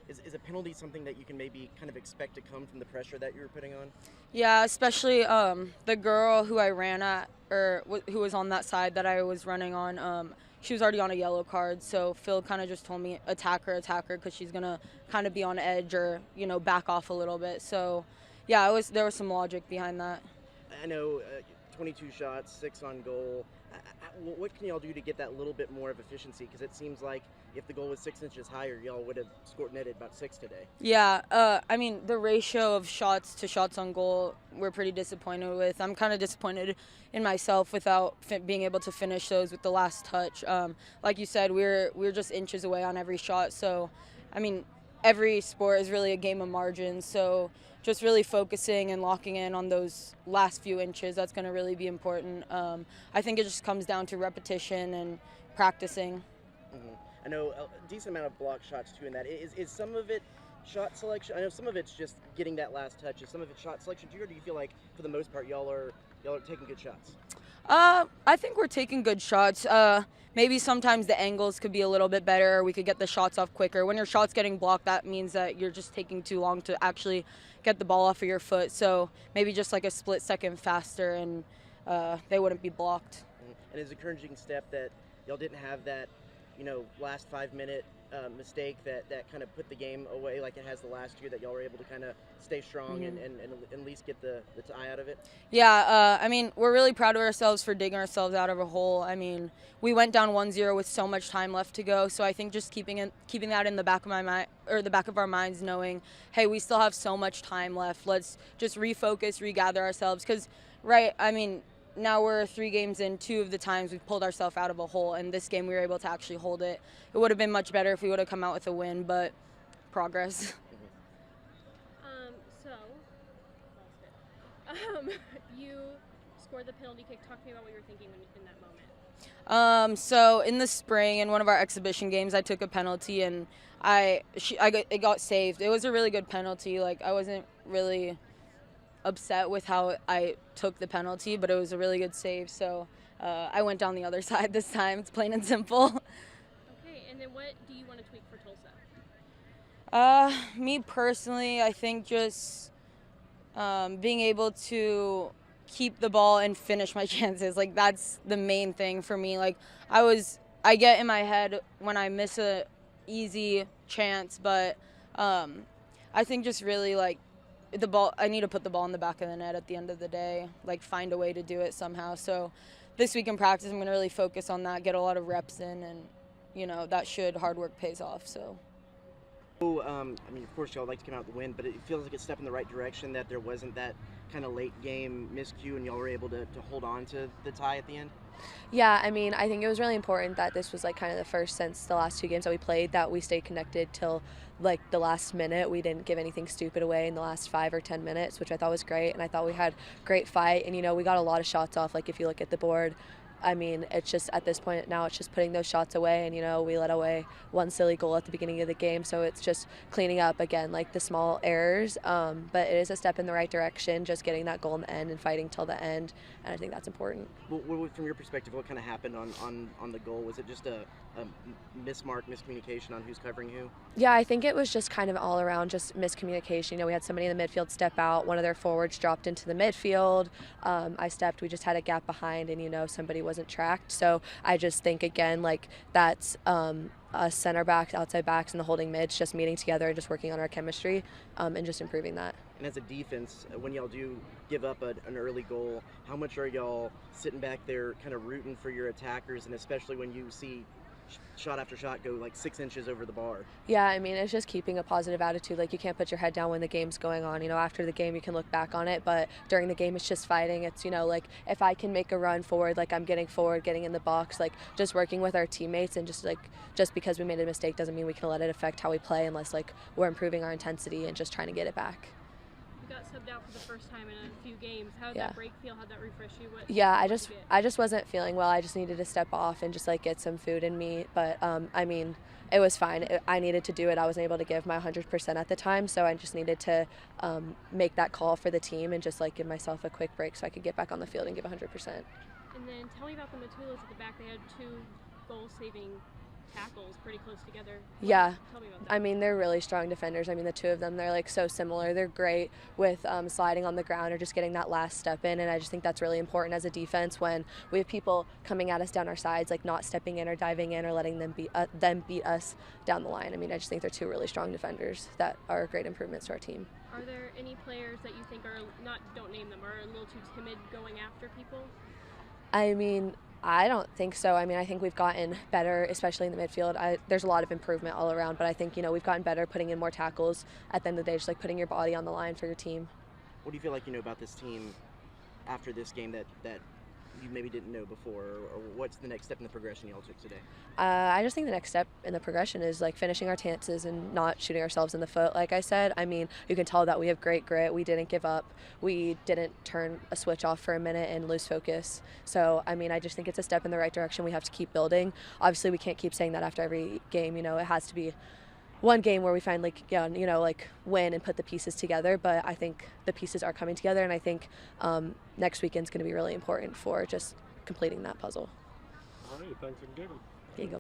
Is a penalty something that you can maybe kind of expect to come from the pressure that you were putting on? Yeah, especially the girl who I ran at, or who was on that side that I was running on. She was already on a yellow card, so Phil kind of just told me attack her, because she's gonna kind of be on edge or back off a little bit. So, yeah, there was some logic behind that. I know 22 shots, 6 on goal. What can y'all do to get that little bit more of efficiency? Because it seems like if the goal was 6 inches higher, y'all would have netted about 6 today. Yeah, I mean, the ratio of shots to shots on goal, we're pretty disappointed with. I'm kind of disappointed in myself without being able to finish those with the last touch. Like you said, we're just inches away on every shot. So, I mean, every sport is really a game of margins. So just really focusing and locking in on those last few inches, that's going to really be important. I think it just comes down to repetition and practicing. Mm-hmm. I know a decent amount of block shots too in that. Is some of it shot selection? I know some of it's just getting that last touch. Is some of it shot selection too, or do you feel like for the most part y'all are taking good shots? I think we're taking good shots. Maybe sometimes the angles could be a little bit better. We could get the shots off quicker. When your shot's getting blocked, that means that you're just taking too long to actually get the ball off of your foot. So maybe just like a split second faster, and they wouldn't be blocked. Mm-hmm. And it's an encouraging step that y'all didn't have that, last 5-minute mistake that kind of put the game away like it has the last year, that y'all were able to kind of stay strong Mm-hmm. and at least get the tie out of it? Yeah, I mean, we're really proud of ourselves for digging ourselves out of a hole. I mean, we went down 1-0 with so much time left to go, so I think just keeping that in the back of my mind, or the back of our minds, knowing, hey, we still have so much time left. Let's just refocus, regather ourselves, because, right, I mean, now we're 3 games in. 2 of the times we've pulled ourselves out of a hole, and this game we were able to actually hold it. It would have been much better if we would have come out with a win, but progress. You scored the penalty kick. Talk to me about what you were thinking in that moment. So in the spring, in one of our exhibition games, I took a penalty and it got saved. It was a really good penalty. Like, I wasn't really upset with how I took the penalty, but it was a really good save. So I went down the other side this time. It's plain and simple. Okay, and then what do you want to tweak for Tulsa? Me personally, I think just being able to keep the ball and finish my chances. Like, that's the main thing for me. Like, I get in my head when I miss a easy chance, but I think just really, like, the ball, I need to put the ball in the back of the net at the end of the day, like, find a way to do it somehow. So this week in practice, I'm going to really focus on that, get a lot of reps in, and that hard work pays off. So. I mean, of course, y'all like to come out with the win, but it feels like a step in the right direction that there wasn't that kind of late game miscue and y'all were able to hold on to the tie at the end. Yeah, I mean, I think it was really important that this was like kind of the first since the last 2 games that we played that we stayed connected till like the last minute. We didn't give anything stupid away in the last 5 or 10 minutes, which I thought was great. And I thought we had great fight, and we got a lot of shots off. Like, if you look at the board, I mean, it's just at this point now it's just putting those shots away, and we let away one silly goal at the beginning of the game, so it's just cleaning up again like the small errors, but it is a step in the right direction, just getting that goal in the end and fighting till the end, and I think that's important. Well, from your perspective, what kind of happened on the goal? Was it just a miscommunication on who's covering who? Yeah, I think it was just kind of all around just miscommunication. We had somebody in the midfield step out, one of their forwards dropped into the midfield, I stepped, we just had a gap behind, and somebody wasn't tracked. So I just think, again, like, that's us center backs, outside backs, and the holding mids just meeting together and just working on our chemistry, and just improving that. And as a defense, when y'all do give up an early goal, how much are y'all sitting back there kind of rooting for your attackers, and especially when you see shot after shot go like 6 inches over the bar? Yeah, I mean, it's just keeping a positive attitude. Like, you can't put your head down when the game's going on. After the game you can look back on it, but during the game it's just fighting. It's, like, if I can make a run forward, like, I'm getting forward, getting in the box, like, just working with our teammates, and just because we made a mistake doesn't mean we can let it affect how we play unless, like, we're improving our intensity and just trying to get it back. You got subbed out for the first time in a few games. How did that break feel? How did that refresh you? I just wasn't feeling well. I just needed to step off and just, like, get some food in me. But, I mean, it was fine. I needed to do it. I wasn't able to give my 100% at the time, so I just needed to make that call for the team and just, like, give myself a quick break so I could get back on the field and give 100%. And then tell me about the Matulas at the back. They had 2 goal-saving tackles pretty close together. Yeah. Tell me about that. I mean, they're really strong defenders. I mean, the two of them, they're like so similar. They're great with sliding on the ground or just getting that last step in. And I just think that's really important as a defense when we have people coming at us down our sides, like not stepping in or diving in or letting them beat us down the line. I mean, I just think they're two really strong defenders that are great improvements to our team. Are there any players that you think are don't name them, are a little too timid going after people? I mean, I don't think so. I mean, I think we've gotten better, especially in the midfield. There's a lot of improvement all around, but I think, we've gotten better putting in more tackles at the end of the day, just like putting your body on the line for your team. What do you feel like you know about this team after this game that you maybe didn't know before, or what's the next step in the progression y'all took today? I just think the next step in the progression is like finishing our chances and not shooting ourselves in the foot. Like I said, I mean, you can tell that we have great grit. We didn't give up. We didn't turn a switch off for a minute and lose focus. So, I mean, I just think it's a step in the right direction. We have to keep building. Obviously, we can't keep saying that after every game. It has to be one game where we finally, win and put the pieces together. But I think the pieces are coming together, and I think next weekend's going to be really important for just completing that puzzle. All right, thanks for giving.